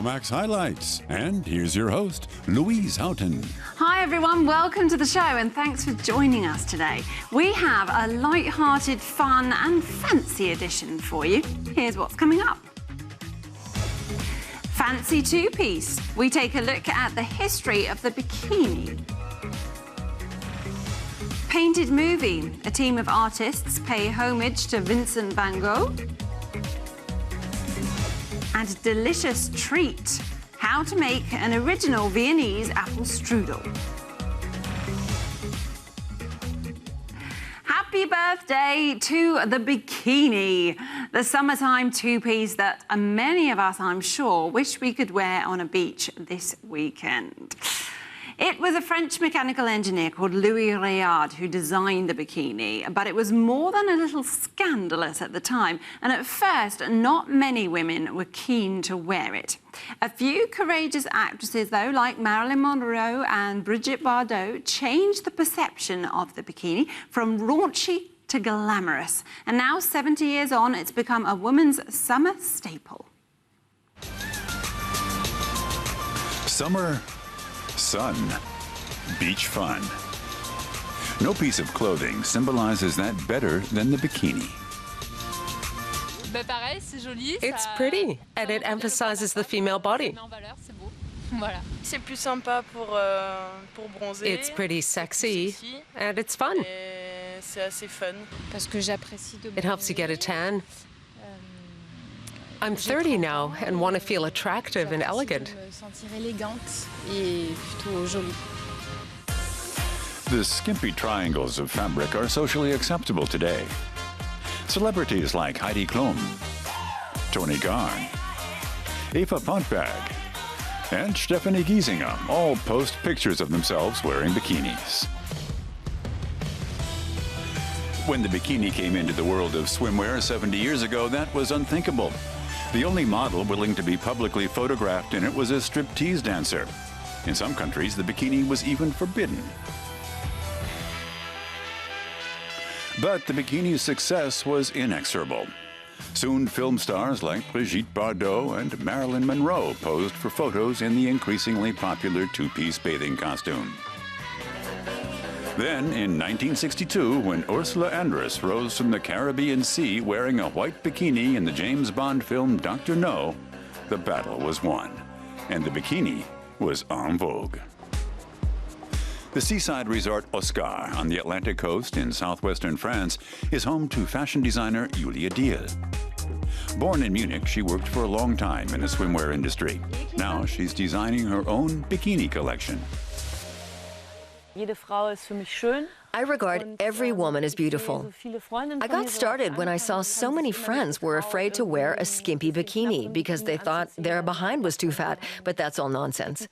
Euromaxx highlights. And here's your host, Louise Houghton. Hi everyone, welcome to the show and thanks for joining us today. We have a light-hearted, fun and fancy edition for you. Here's what's coming up. Fancy two-piece. We take a look at the history of the bikini. Painted movie. A team of artists pay homage to Vincent van Gogh. And delicious treat. How to make an original Viennese apple strudel. Happy birthday to the bikini, the summertime two-piece that many of us, I'm sure, wish we could wear on a beach this weekend. It was a French mechanical engineer called Louis Réard who designed the bikini, but it was more than a little scandalous at the time, and at first, not many women were keen to wear it. A few courageous actresses, though, like Marilyn Monroe and Brigitte Bardot, changed the perception of the bikini from raunchy to glamorous. And now, 70 years on, it's become a woman's summer staple. Summer, sun, beach fun. No piece of clothing symbolizes that better than the bikini. It's pretty, and it emphasizes the female body. It's pretty sexy, and it's fun. It helps you get a tan. I'm 30 now and want to feel attractive and elegant. The skimpy triangles of fabric are socially acceptable today. Celebrities like Heidi Klum, Tony Garn, Eva Pontbag, and Stephanie Giesinger all post pictures of themselves wearing bikinis. When the bikini came into the world of swimwear 70 years ago, that was unthinkable. The only model willing to be publicly photographed in it was a striptease dancer. In some countries, the bikini was even forbidden. But the bikini's success was inexorable. Soon, film stars like Brigitte Bardot and Marilyn Monroe posed for photos in the increasingly popular two-piece bathing costume. Then, in 1962, when Ursula Andress rose from the Caribbean Sea wearing a white bikini in the James Bond film Dr. No, the battle was won, and the bikini was en vogue. The seaside resort Oscar on the Atlantic coast in southwestern France is home to fashion designer Julia Diel. Born in Munich, she worked for a long time in the swimwear industry. Now she's designing her own bikini collection. I regard every woman as beautiful. I got started when I saw so many friends were afraid to wear a skimpy bikini because they thought their behind was too fat, but that's all nonsense.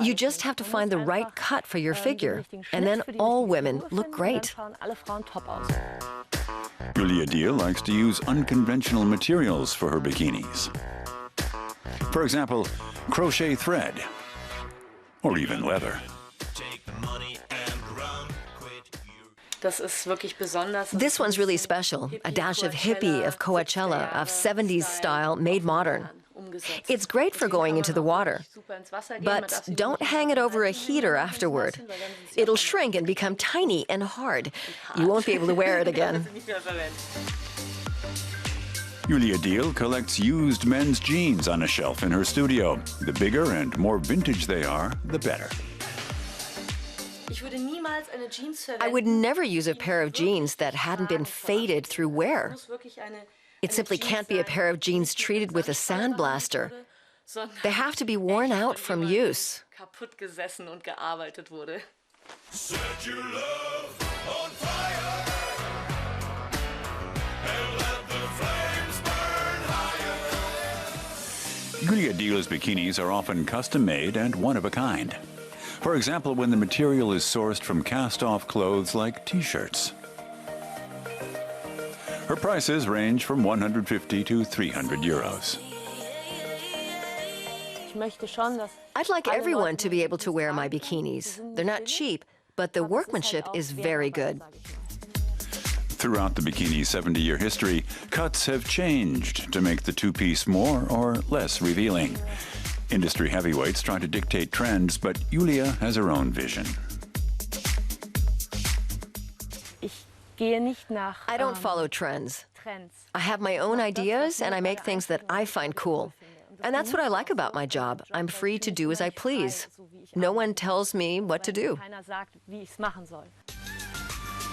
You just have to find the right cut for your figure, and then all women look great. Julia Diel likes to use unconventional materials for her bikinis. For example, crochet thread, or even leather. This one's really special, a dash of hippie, of Coachella, of 70s style, made modern. It's great for going into the water, but don't hang it over a heater afterward. It'll shrink and become tiny and hard. You won't be able to wear it again. Julia Diel collects used men's jeans on a shelf in her studio. The bigger and more vintage they are, the better. I would never use a pair of jeans that hadn't been faded through wear. It simply can't be a pair of jeans treated with a sandblaster. They have to be worn out from use. Set your love on fire and let the flames burn higher. Julia Diel's bikinis are often custom-made and one-of-a-kind. For example, when the material is sourced from cast-off clothes like T-shirts. Her prices range from 150 to 300 euros. I'd like everyone to be able to wear my bikinis. They're not cheap, but the workmanship is very good. Throughout the bikini's 70-year history, cuts have changed to make the two-piece more or less revealing. Industry heavyweights try to dictate trends, but Julia has her own vision. I don't follow trends. I have my own ideas, and I make things that I find cool. And that's what I like about my job. I'm free to do as I please. No one tells me what to do.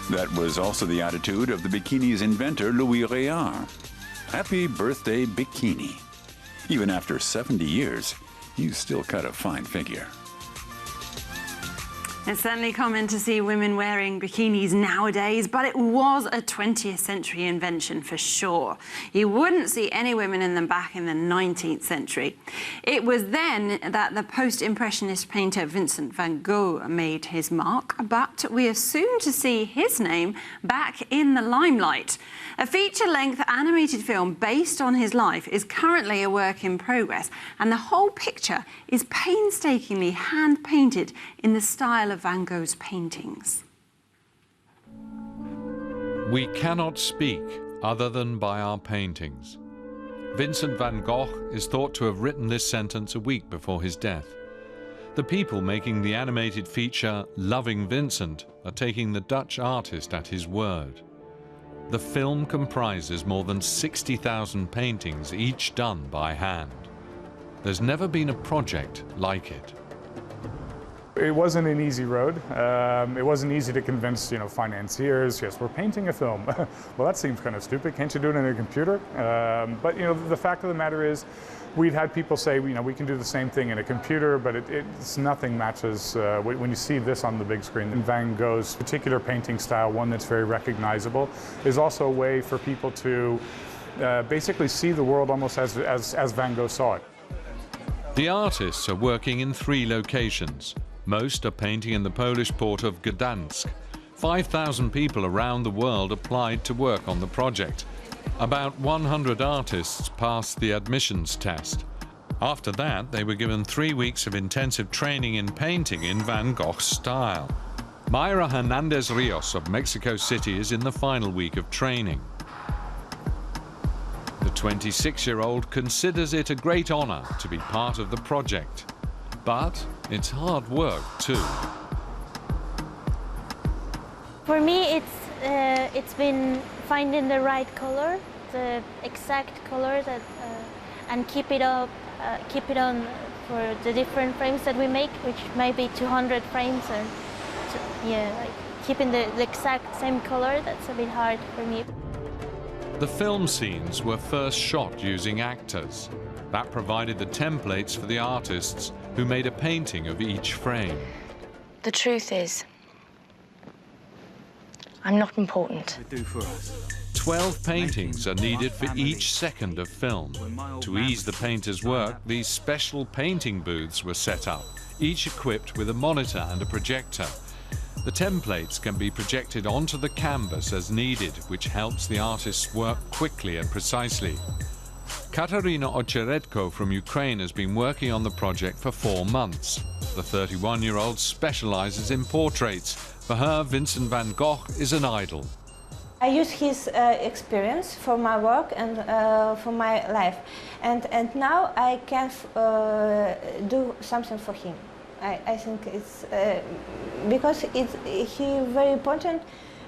That was also the attitude of the bikini's inventor, Louis Réard. Happy birthday, Bikini. Even after 70 years, you still cut a fine figure. It's certainly common to see women wearing bikinis nowadays, but it was a 20th century invention for sure. You wouldn't see any women in them back in the 19th century. It was then that the post-impressionist painter Vincent van Gogh made his mark, but we are soon to see his name back in the limelight. A feature-length animated film based on his life is currently a work in progress, and the whole picture is painstakingly hand-painted in the style of Van Gogh's paintings. We cannot speak other than by our paintings. Vincent van Gogh is thought to have written this sentence a week before his death. The people making the animated feature Loving Vincent are taking the Dutch artist at his word. The film comprises more than 60,000 paintings, each done by hand. There's never been a project like it. It wasn't an easy road. It wasn't easy to convince, financiers, yes, we're painting a film. Well, that seems kind of stupid. Can't you do it in a computer? But, the fact of the matter is, we've had people say, we can do the same thing in a computer, but it's nothing matches when you see this on the big screen. And Van Gogh's particular painting style, one that's very recognizable, is also a way for people to basically see the world almost as Van Gogh saw it. The artists are working in 3 locations. Most are painting in the Polish port of Gdansk. 5,000 people around the world applied to work on the project. About 100 artists passed the admissions test. After that, they were given 3 weeks of intensive training in painting in Van Gogh's style. Mayra Hernandez Rios of Mexico City is in the final week of training. The 26-year-old considers it a great honor to be part of the project. But it's hard work too. For me, it's been finding the right color, the exact color that, and keep it on for the different frames that we make, which may be 200 frames, and keeping the exact same color. That's a bit hard for me. The film scenes were first shot using actors. That provided the templates for the artists who made a painting of each frame. The truth is, I'm not important. 12 paintings are needed for each second of film. To ease the painter's work, these special painting booths were set up, each equipped with a monitor and a projector. The templates can be projected onto the canvas as needed, which helps the artists work quickly and precisely. Katarina Ocheredko from Ukraine has been working on the project for 4 months. The 31-year-old specializes in portraits. For her, Vincent van Gogh is an idol. I use his experience for my work and for my life. And now I can do something for him. I think it's because he's very important,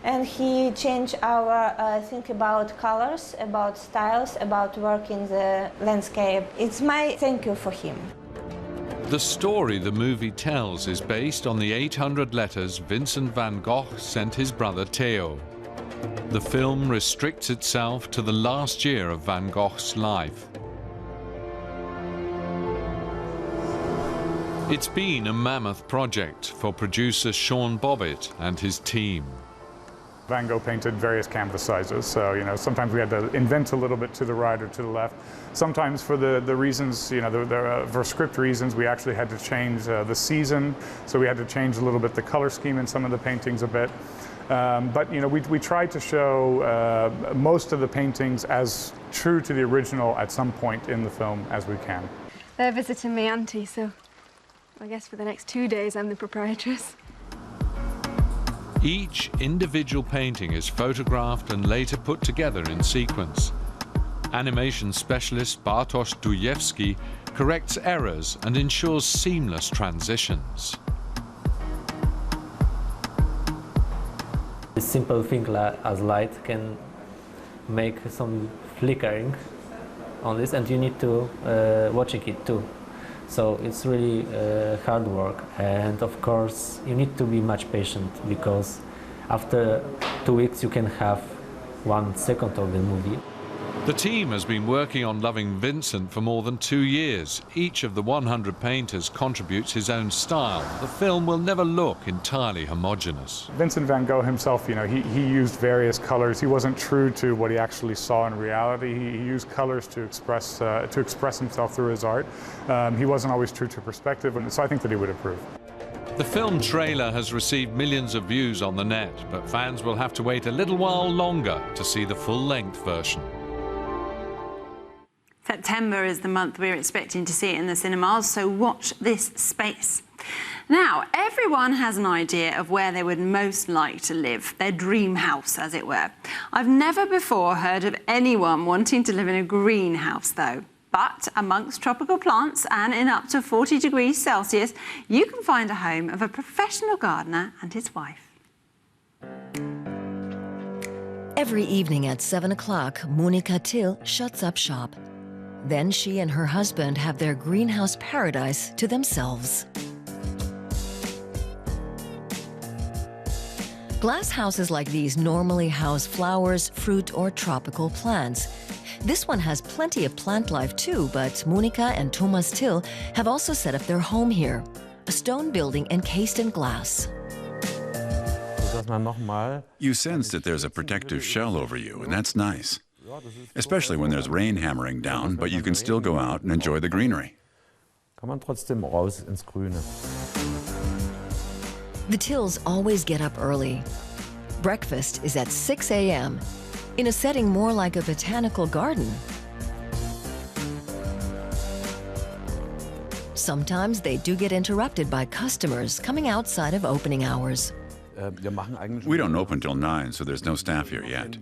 and he changed our think about colors, about styles, about work in the landscape. It's my thank you for him. The story the movie tells is based on the 800 letters Vincent van Gogh sent his brother Theo. The film restricts itself to the last year of Van Gogh's life. It's been a mammoth project for producer Sean Bobbitt and his team. Van Gogh painted various canvas sizes, so sometimes we had to invent a little bit to the right or to the left. Sometimes for the reasons, for script reasons, we actually had to change the season, so we had to change a little bit the color scheme in some of the paintings a bit. But we tried to show most of the paintings as true to the original at some point in the film as we can. They're visiting my auntie, so I guess for the next 2 days I'm the proprietress. Each individual painting is photographed and later put together in sequence. Animation specialist Bartosz Dujewski corrects errors and ensures seamless transitions. A simple thing as light can make some flickering on this, and you need to watching it too. So it's really hard work, and of course you need to be much patient, because after 2 weeks you can have 1 second of the movie. The team has been working on Loving Vincent for more than 2 years. Each of the 100 painters contributes his own style. The film will never look entirely homogeneous. Vincent van Gogh himself, he used various colors. He wasn't true to what he actually saw in reality. He used colors to express himself through his art. He wasn't always true to perspective, and so I think that he would approve. The film trailer has received millions of views on the net, but fans will have to wait a little while longer to see the full-length version. September is the month we're expecting to see it in the cinemas, so watch this space. Now, everyone has an idea of where they would most like to live, their dream house, as it were. I've never before heard of anyone wanting to live in a greenhouse, though. But amongst tropical plants and in up to 40 degrees Celsius, you can find a home of a professional gardener and his wife. Every evening at 7 o'clock, Monika Till shuts up shop. Then she and her husband have their greenhouse paradise to themselves. Glass houses like these normally house flowers, fruit, or tropical plants. This one has plenty of plant life too, but Monika and Thomas Till have also set up their home here, a stone building encased in glass. You sense that there's a protective shell over you, and that's nice. Especially when there's rain hammering down, but you can still go out and enjoy the greenery. The Tills always get up early. Breakfast is at 6 a.m. in a setting more like a botanical garden. Sometimes they do get interrupted by customers coming outside of opening hours. We don't open till 9, so there's no staff here yet.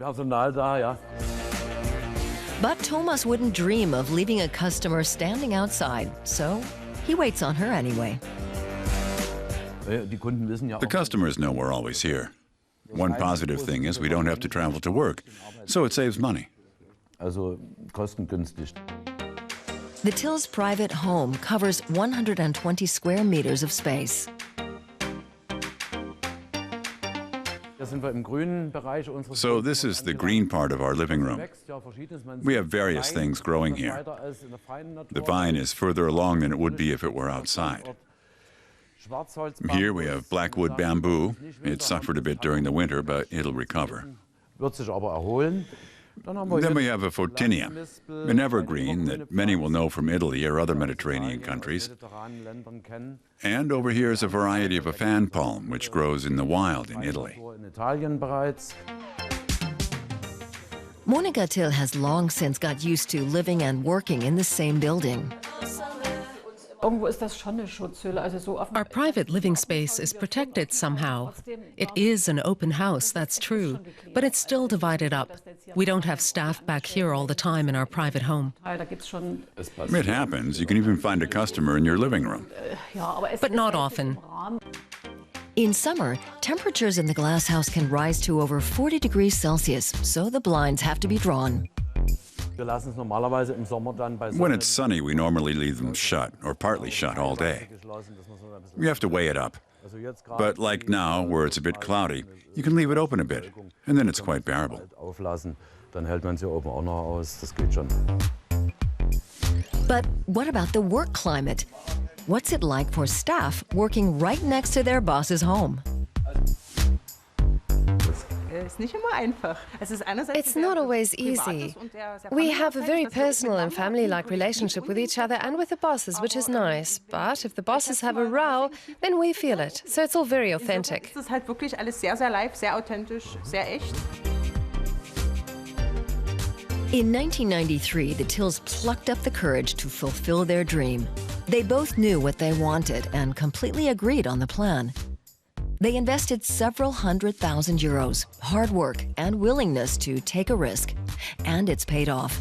But Thomas wouldn't dream of leaving a customer standing outside, so he waits on her anyway. The customers know we're always here. One positive thing is we don't have to travel to work, so it saves money. The Tills' private home covers 120 square meters of space. So this is the green part of our living room. We have various things growing here. The vine is further along than it would be if it were outside. Here we have blackwood bamboo. It suffered a bit during the winter, but it'll recover. Then we have a photinia, an evergreen that many will know from Italy or other Mediterranean countries. And over here is a variety of a fan palm, which grows in the wild in Italy. Monika Till has long since got used to living and working in the same building. Our private living space is protected somehow. It is an open house, that's true, but it's still divided up. We don't have staff back here all the time in our private home. It happens. You can even find a customer in your living room. But not often. In summer, temperatures in the glass house can rise to over 40 degrees Celsius, so the blinds have to be drawn. When it's sunny, we normally leave them shut, or partly shut, all day. You have to weigh it up. But like now, where it's a bit cloudy, you can leave it open a bit, and then it's quite bearable. But what about the work climate? What's it like for staff working right next to their boss's home? It's not always easy. We have a very personal and family-like relationship with each other and with the bosses, which is nice. But if the bosses have a row, then we feel it. So it's all very authentic. In 1993, the Tills plucked up the courage to fulfill their dream. They both knew what they wanted and completely agreed on the plan. They invested several €100,000, hard work, and willingness to take a risk. And it's paid off.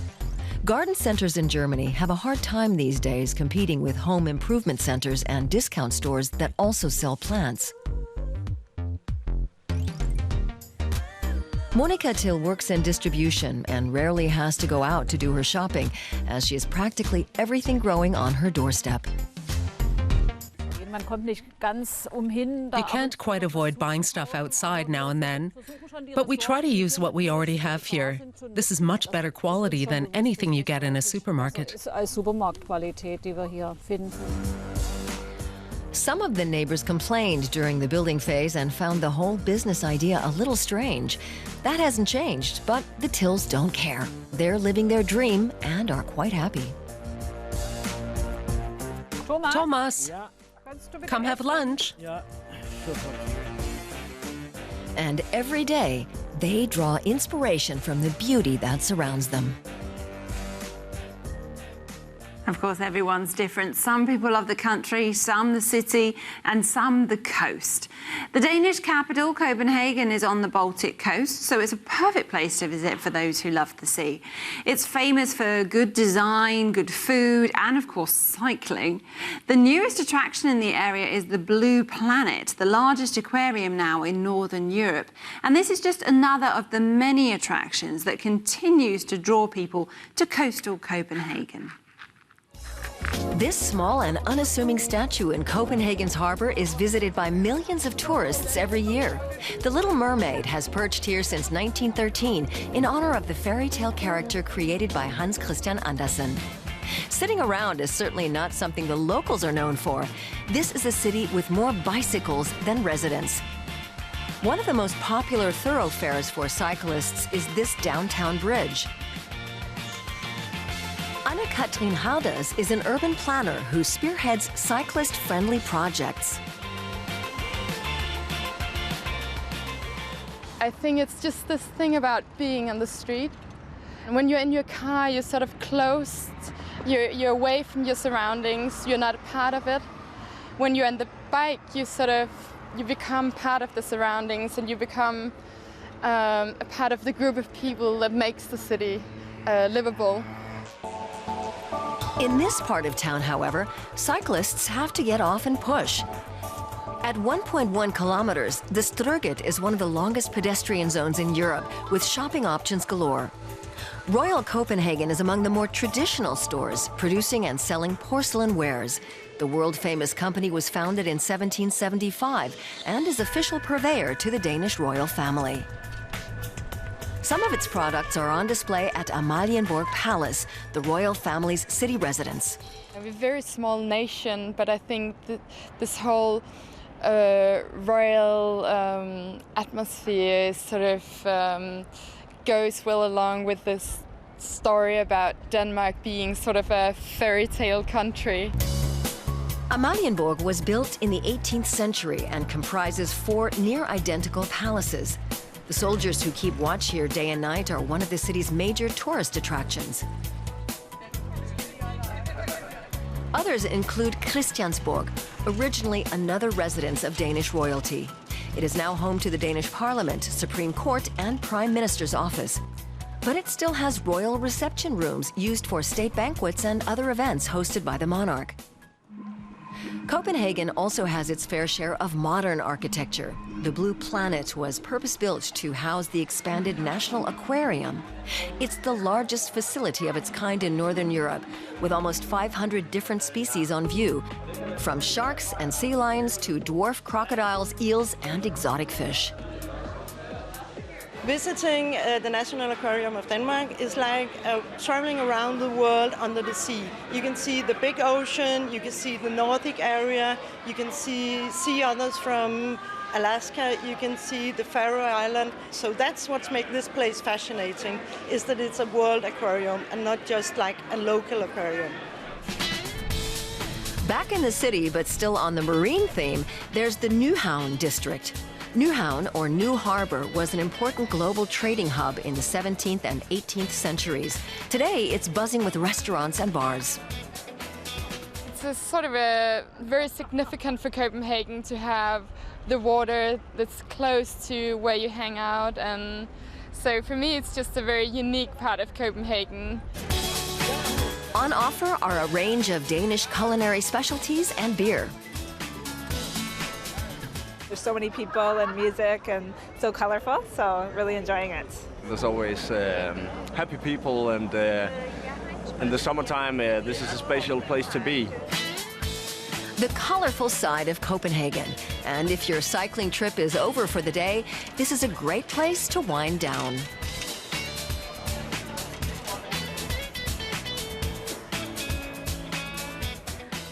Garden centers in Germany have a hard time these days competing with home improvement centers and discount stores that also sell plants. Monika Till works in distribution and rarely has to go out to do her shopping, as she has practically everything growing on her doorstep. You can't quite avoid buying stuff outside now and then, but we try to use what we already have here. This is much better quality than anything you get in a supermarket. Some of the neighbors complained during the building phase and found the whole business idea a little strange. That hasn't changed, but the Tills don't care. They're living their dream and are quite happy. Thomas, come have lunch. And every day, they draw inspiration from the beauty that surrounds them. Of course, everyone's different. Some people love the country, some the city, and some the coast. The Danish capital, Copenhagen, is on the Baltic coast, so it's a perfect place to visit for those who love the sea. It's famous for good design, good food, and of course, cycling. The newest attraction in the area is the Blue Planet, the largest aquarium now in Northern Europe. And this is just another of the many attractions that continues to draw people to coastal Copenhagen. This small and unassuming statue in Copenhagen's harbor is visited by millions of tourists every year. The Little Mermaid has perched here since 1913 in honor of the fairy tale character created by Hans Christian Andersen. Sitting around is certainly not something the locals are known for. This is a city with more bicycles than residents. One of the most popular thoroughfares for cyclists is this downtown bridge. Anna-Katrin Halders is an urban planner who spearheads cyclist-friendly projects. I think it's just this thing about being on the street. And when you're in your car, you're sort of closed. You're away from your surroundings. You're not a part of it. When you're on the bike, you become part of the surroundings, and you become a part of the group of people that makes the city livable. In this part of town, however, cyclists have to get off and push. At 1.1 kilometers, the Strudel is one of the longest pedestrian zones in Europe, with shopping options galore. Royal Copenhagen is among the more traditional stores, producing and selling porcelain wares. The world-famous company was founded in 1775 and is official purveyor to the Danish royal family. Some of its products are on display at Amalienborg Palace, the royal family's city residence. We're a very small nation, but I think that this whole royal atmosphere sort of goes well along with this story about Denmark being sort of a fairy tale country. Amalienborg was built in the 18th century and comprises 4 near-identical palaces. The soldiers who keep watch here day and night are one of the city's major tourist attractions. Others include Christiansborg, originally another residence of Danish royalty. It is now home to the Danish Parliament, Supreme Court, and Prime Minister's office. But it still has royal reception rooms used for state banquets and other events hosted by the monarch. Copenhagen also has its fair share of modern architecture. The Blue Planet was purpose-built to house the expanded National Aquarium. It's the largest facility of its kind in Northern Europe, with almost 500 different species on view, from sharks and sea lions to dwarf crocodiles, eels, and exotic fish. Visiting the National Aquarium of Denmark is like traveling around the world under the sea. You can see the big ocean, you can see the Nordic area, you can see others from Alaska, you can see the Faroe Island. So that's what makes this place fascinating, is that it's a world aquarium and not just like a local aquarium. Back in the city, but still on the marine theme, there's the Nyhavn district. Nyhavn, or New Harbor, was an important global trading hub in the 17th and 18th centuries. Today, it's buzzing with restaurants and bars. It's sort of very significant for Copenhagen to have the water that's close to where you hang out, and so for me it's just a very unique part of Copenhagen. On offer are a range of Danish culinary specialties and beer. There's so many people and music and so colorful, so really enjoying it. There's always happy people, and in the summertime this is a special place to be. The colorful side of Copenhagen. And if your cycling trip is over for the day, this is a great place to wind down.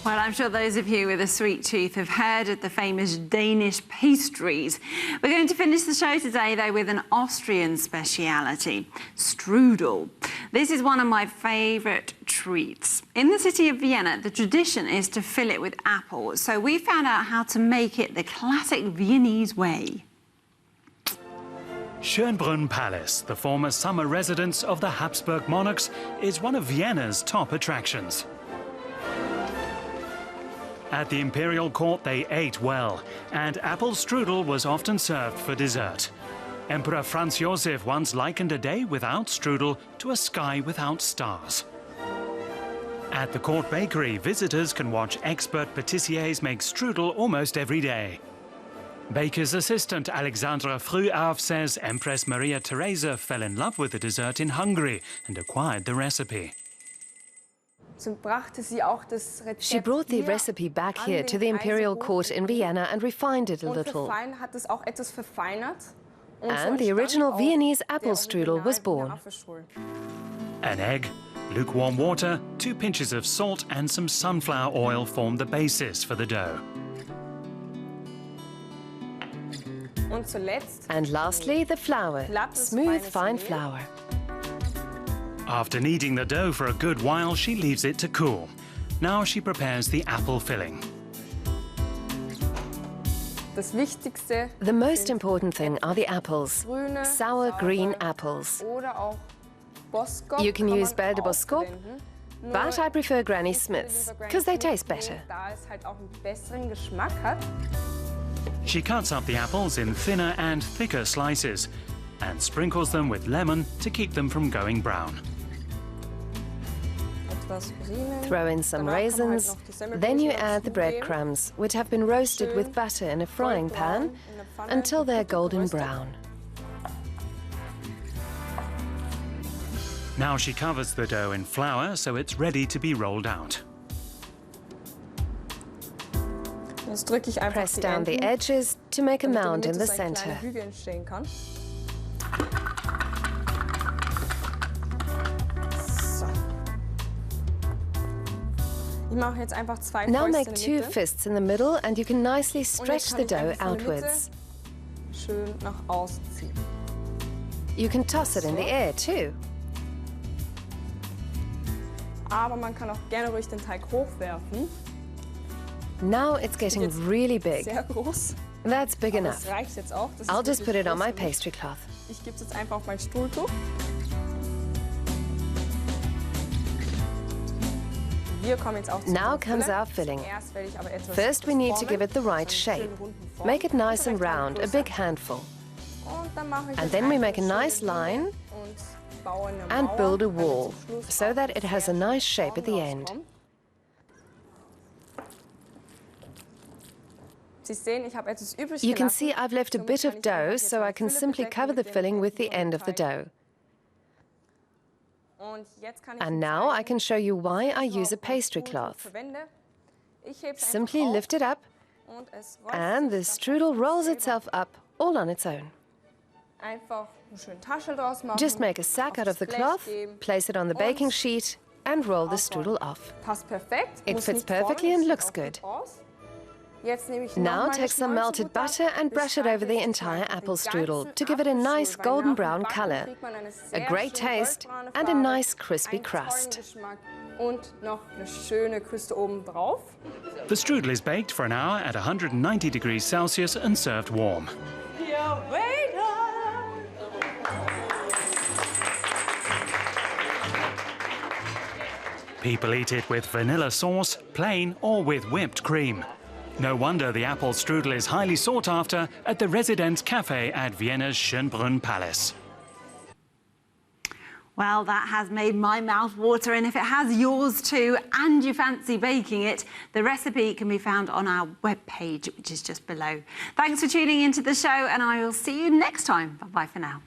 Well, I'm sure those of you with a sweet tooth have heard of the famous Danish pastries. We're going to finish the show today, though, with an Austrian speciality, strudel. This is one of my favourite treats. In the city of Vienna, the tradition is to fill it with apples, so we found out how to make it the classic Viennese way. Schönbrunn Palace, the former summer residence of the Habsburg monarchs, is one of Vienna's top attractions. At the imperial court, they ate well, and apple strudel was often served for dessert. Emperor Franz Josef once likened a day without strudel to a sky without stars. At the court bakery, visitors can watch expert patissiers make strudel almost every day. Baker's assistant Alexandra Frühauf says Empress Maria Theresa fell in love with the dessert in Hungary and acquired the recipe. She brought the recipe back here to the imperial court in Vienna and refined it a little. And the original Viennese apple strudel was born. An egg, lukewarm water, 2 pinches of salt and some sunflower oil formed the basis for the dough. And lastly, the flour, smooth, fine flour. After kneading the dough for a good while, she leaves it to cool. Now she prepares the apple filling. The most important thing are the apples, sour green apples. You can use Belle de Boskop, but I prefer Granny Smith's, because they taste better. She cuts up the apples in thinner and thicker slices and sprinkles them with lemon to keep them from going brown. Throw in some raisins, then you add the breadcrumbs, which have been roasted with butter in a frying pan until they're golden brown. Now she covers the dough in flour so it's ready to be rolled out. Press down the edges to make a mound in the center. Now make 2 fists in the middle and you can nicely stretch the dough outwards. You can toss it in the air too. Now it's getting really big. That's big enough. I'll just put it on my pastry cloth. Now comes our filling. First we need to give it the right shape. Make it nice and round, a big handful. And then we make a nice line and build a wall, so that it has a nice shape at the end. You can see I've left a bit of dough, so I can simply cover the filling with the end of the dough. And now I can show you why I use a pastry cloth. Simply lift it up, and the strudel rolls itself up all on its own. Just make a sack out of the cloth, place it on the baking sheet, and roll the strudel off. It fits perfectly and looks good. Now take some melted butter and brush it over the entire apple strudel to give it a nice golden brown color, a great taste, and a nice crispy crust. The strudel is baked for an hour at 190 degrees Celsius and served warm. People eat it with vanilla sauce, plain or with whipped cream. No wonder the apple strudel is highly sought after at the Residenz Cafe at Vienna's Schönbrunn Palace. Well, that has made my mouth water, and if it has yours too, and you fancy baking it, the recipe can be found on our webpage, which is just below. Thanks for tuning into the show, and I will see you next time. Bye-bye for now.